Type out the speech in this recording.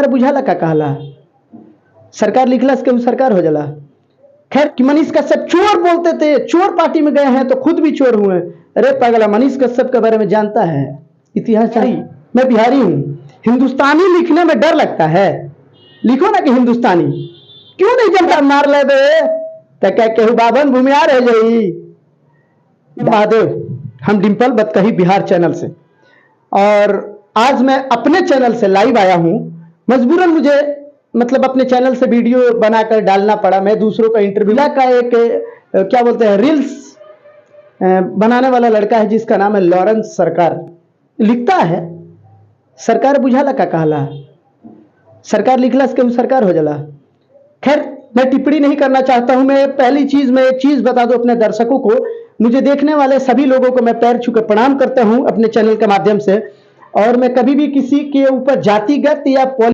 सरकार बुझाला का कहला, सरकार लिखला से सरकार हो जाला। खैर कि मनीष कश्यप चोर बोलते थे, चोर पार्टी में गए हैं तो खुद भी चोर हुए। अरे पागला, मनीष कश्यप के बारे में जानता है, इतिहास चाहिए। मैं बिहारी हूं, हिंदुस्तानी लिखने में डर लगता है। लिखो ना कि हिंदुस्तानी, क्यों नहीं जनता मार ले बे तो क्या कहू बाबन भूमियार है जही। महादेव, हम डिंपल बतकही बिहार चैनल से, और आज मैं अपने चैनल से लाइव आया हूं। मजबूरन मुझे मतलब अपने चैनल से वीडियो बनाकर डालना पड़ा। मैं दूसरों का इंटरव्यू का एक क्या बोलते हैं रील्स बनाने वाला लड़का है जिसका नाम है लॉरेंस सरकार। लिखता है सरकार बुझाला का कहला, सरकार लिखला से सरकार हो जाला। खैर मैं टिप्पणी नहीं करना चाहता हूं। मैं पहली चीज में एक चीज बता दूं अपने दर्शकों को, मुझे देखने वाले सभी लोगों को मैं पैर छू के प्रणाम करता हूं अपने चैनल के माध्यम से। और मैं कभी भी किसी के ऊपर जातिगत या